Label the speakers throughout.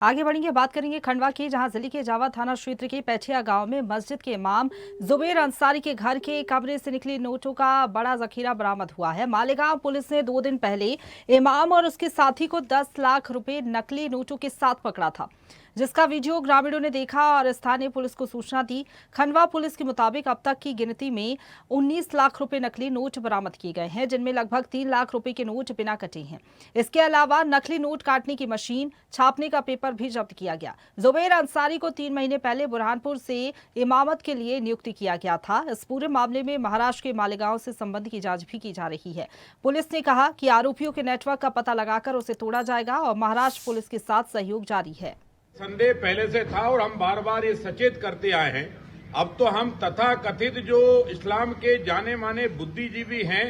Speaker 1: आगे बढ़ेंगे, बात करेंगे खंडवा की, जहां जिले के जावा थाना क्षेत्र के पैठिया गांव में मस्जिद के इमाम जुबेर अंसारी के घर के कमरे से निकली नोटों का बड़ा जखीरा बरामद हुआ है। मालेगांव पुलिस ने 2 दिन पहले इमाम और उसके साथी को 10 लाख रुपए नकली नोटों के साथ पकड़ा था, जिसका वीडियो ग्रामीणों ने देखा और स्थानीय पुलिस को सूचना दी। खंडवा पुलिस के मुताबिक अब तक की गिनती में 19 लाख रुपए नकली नोट बरामद किए गए हैं, जिनमें लगभग 3 लाख रुपए के नोट बिना कटे हैं। इसके अलावा नकली नोट काटने की मशीन, छापने का पेपर भी जब्त किया गया। जुबेर अंसारी को 3 महीने पहले बुरहानपुर से इमामत के लिए नियुक्ति किया गया था। इस पूरे मामले में महाराष्ट्र के मालेगांव से संबंध की जांच भी की जा रही है। पुलिस ने कहा कि आरोपियों के नेटवर्क का पता लगाकर उसे तोड़ा जाएगा और महाराष्ट्र पुलिस के साथ सहयोग जारी है।
Speaker 2: संदेह पहले से था और हम बार बार ये सचेत करते आए हैं। अब तो हम तथाकथित जो इस्लाम के जाने माने बुद्धिजीवी हैं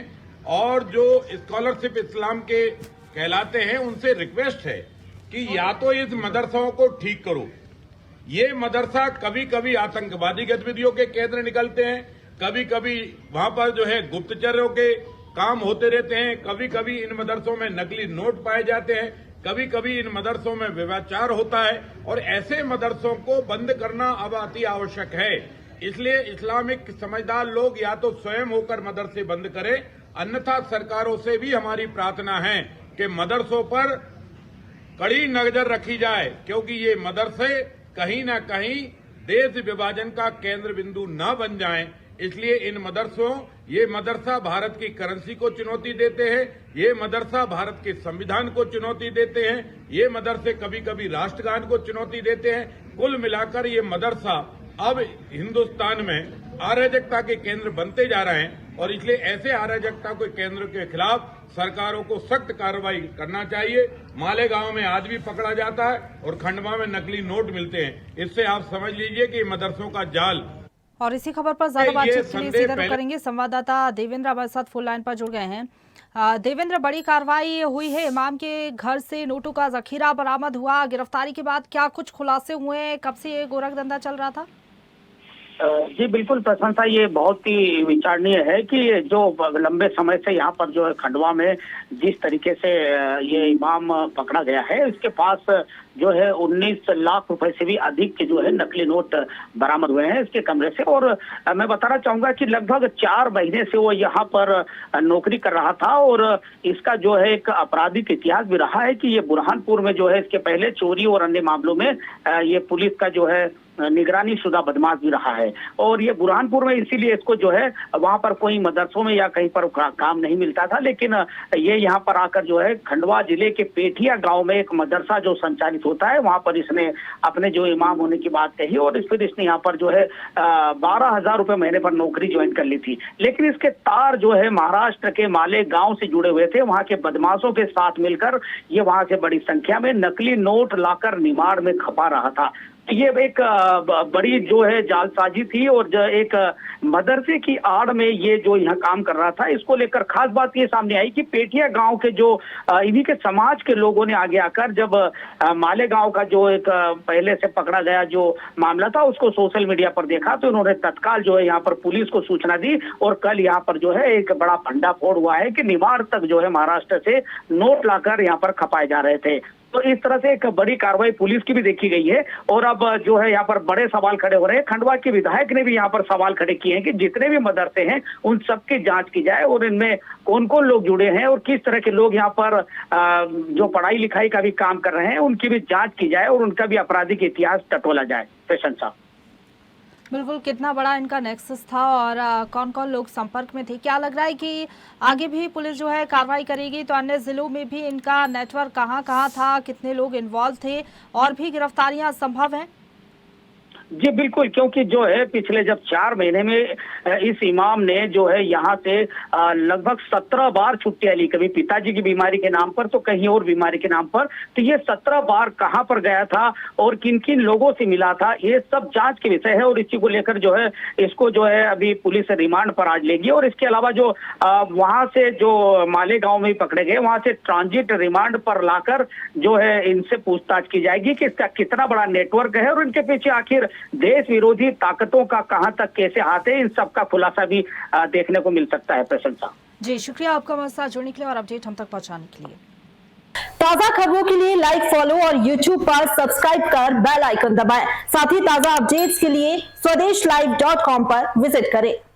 Speaker 2: और जो स्कॉलरशिप इस्लाम के कहलाते हैं, उनसे रिक्वेस्ट है कि या तो इस मदरसाओं को ठीक करो। ये मदरसा कभी कभी आतंकवादी गतिविधियों के केंद्र निकलते हैं, कभी कभी वहां पर जो है गुप्तचरों के काम होते रहते हैं, कभी कभी इन मदरसों में नकली नोट पाए जाते हैं, कभी कभी इन मदरसों में व्यभिचार होता है और ऐसे मदरसों को बंद करना अब अति आवश्यक है। इसलिए इस्लामिक समझदार लोग या तो स्वयं होकर मदरसे बंद करें, अन्यथा सरकारों से भी हमारी प्रार्थना है कि मदरसों पर कड़ी नजर रखी जाए, क्योंकि ये मदरसे कहीं न कहीं देश विभाजन का केंद्र बिंदु न बन जाएं। इसलिए इन मदरसों, ये मदरसा भारत की करेंसी को चुनौती देते हैं, ये मदरसा भारत के संविधान को चुनौती देते हैं, ये मदरसे कभी कभी राष्ट्रगान को चुनौती देते हैं। कुल मिलाकर ये मदरसा अब हिंदुस्तान में अराजकता के केंद्र बनते जा रहे हैं और इसलिए ऐसे अराजकता के केंद्र के खिलाफ सरकारों को सख्त कार्रवाई करना चाहिए। मालेगांव में आज भी पकड़ा जाता है और खंडवा में नकली नोट मिलते हैं। इससे आप समझ लीजिए कि मदरसों का जाल।
Speaker 1: और इसी खबर पर ज्यादा बातचीत के लिए सीधा रुख करेंगे, संवाददाता देवेंद्र हमारे साथ फोन लाइन पर जुड़ गए हैं। देवेंद्र, बड़ी कार्रवाई हुई है, इमाम के घर से नोटों का जखीरा बरामद हुआ। गिरफ्तारी के बाद क्या कुछ खुलासे हुए हैं? कब से ये गोरख धंधा चल रहा था?
Speaker 3: जी बिल्कुल प्रशंसा, ये बहुत ही विचारणीय है कि जो लंबे समय से यहाँ पर जो है खंडवा में जिस तरीके से ये इमाम पकड़ा गया है, इसके पास जो है 19 लाख रुपए से भी अधिक के जो है नकली नोट बरामद हुए हैं इसके कमरे से। और मैं बताना चाहूंगा कि लगभग 4 महीने से वो यहाँ पर नौकरी कर रहा था और इसका जो है एक आपराधिक इतिहास भी रहा है कि ये बुरहानपुर में जो है इसके पहले चोरी और अन्य मामलों में ये पुलिस का जो है निगरानी शुदा बदमाश भी रहा है। और ये बुरहानपुर में इसीलिए इसको जो है वहां पर कोई मदरसों में या कहीं पर काम नहीं मिलता था, लेकिन ये यहाँ पर आकर जो है खंडवा जिले के पेठिया गांव में एक मदरसा जो संचालित होता है, वहां पर इसने अपने जो इमाम होने की बात कही और फिर इसने यहाँ पर जो है 12,000 रुपए महीने पर नौकरी ज्वाइन कर ली थी। लेकिन इसके तार जो है महाराष्ट्र के मालेगांव से जुड़े हुए थे, वहां के बदमाशों के साथ मिलकर ये वहां से बड़ी संख्या में नकली नोट लाकर निमाड़ में खपा रहा था। ये एक बड़ी जो है जालसाजी थी और जो एक मदरसे की आड़ में ये जो यहाँ काम कर रहा था, इसको लेकर खास बात ये सामने आई कि पेठिया गांव के जो इन्हीं के समाज के लोगों ने आगे आकर जब मालेगांव का जो एक पहले से पकड़ा गया जो मामला था उसको सोशल मीडिया पर देखा, तो उन्होंने तत्काल जो है यहाँ पर पुलिस को सूचना दी और कल यहाँ पर जो है एक बड़ा भंडाफोड़ हुआ है कि निमाड़ तक जो है महाराष्ट्र से नोट लाकर यहाँ पर खपाए जा रहे थे। तो इस तरह से एक बड़ी कार्रवाई पुलिस की भी देखी गई है और अब जो है यहाँ पर बड़े सवाल खड़े हो रहे हैं। खंडवा के विधायक ने भी यहाँ पर सवाल खड़े किए हैं कि जितने भी मदरसे हैं उन सबकी जांच की जाए और इनमें कौन कौन लोग जुड़े हैं और किस तरह के लोग यहाँ पर जो पढ़ाई लिखाई का भी काम कर रहे हैं उनकी भी जांच की जाए और उनका भी आपराधिक इतिहास टटोला जाए। प्रशंसा
Speaker 1: बिल्कुल, कितना बड़ा इनका नेक्सस था और कौन कौन लोग संपर्क में थे? क्या लग रहा है कि आगे भी पुलिस जो है कार्रवाई करेगी, तो अन्य जिलों में भी इनका नेटवर्क कहाँ कहाँ था, कितने लोग इन्वॉल्व थे और भी गिरफ्तारियां संभव हैं?
Speaker 3: जी बिल्कुल, क्योंकि जो है पिछले जब 4 महीने में इस इमाम ने जो है यहाँ से लगभग 17 बार छुट्टियां ली, कभी पिताजी की बीमारी के नाम पर तो कहीं और बीमारी के नाम पर। तो ये 17 बार कहाँ पर गया था और किन किन लोगों से मिला था, ये सब जांच के विषय है और इसी को लेकर जो है इसको जो है अभी पुलिस रिमांड पर आज लेगी। और इसके अलावा जो वहां से जो मालेगांव में पकड़े गए वहां से ट्रांजिट रिमांड पर लाकर जो है इनसे पूछताछ की जाएगी कि इसका कितना बड़ा नेटवर्क है और इनके पीछे आखिर देश विरोधी ताकतों का कहां तक कैसे हाथ है, इन सब का खुलासा भी देखने को मिल सकता है। प्रशंसा
Speaker 1: जी, शुक्रिया आपका हमारे साथ जुड़ने के लिए और अपडेट हम तक पहुंचाने के लिए। ताजा खबरों के लिए लाइक, फॉलो और YouTube पर सब्सक्राइब कर बेल आइकन दबाएं। साथ ही ताजा अपडेट्स के लिए swedeshlive.com पर विजिट करें।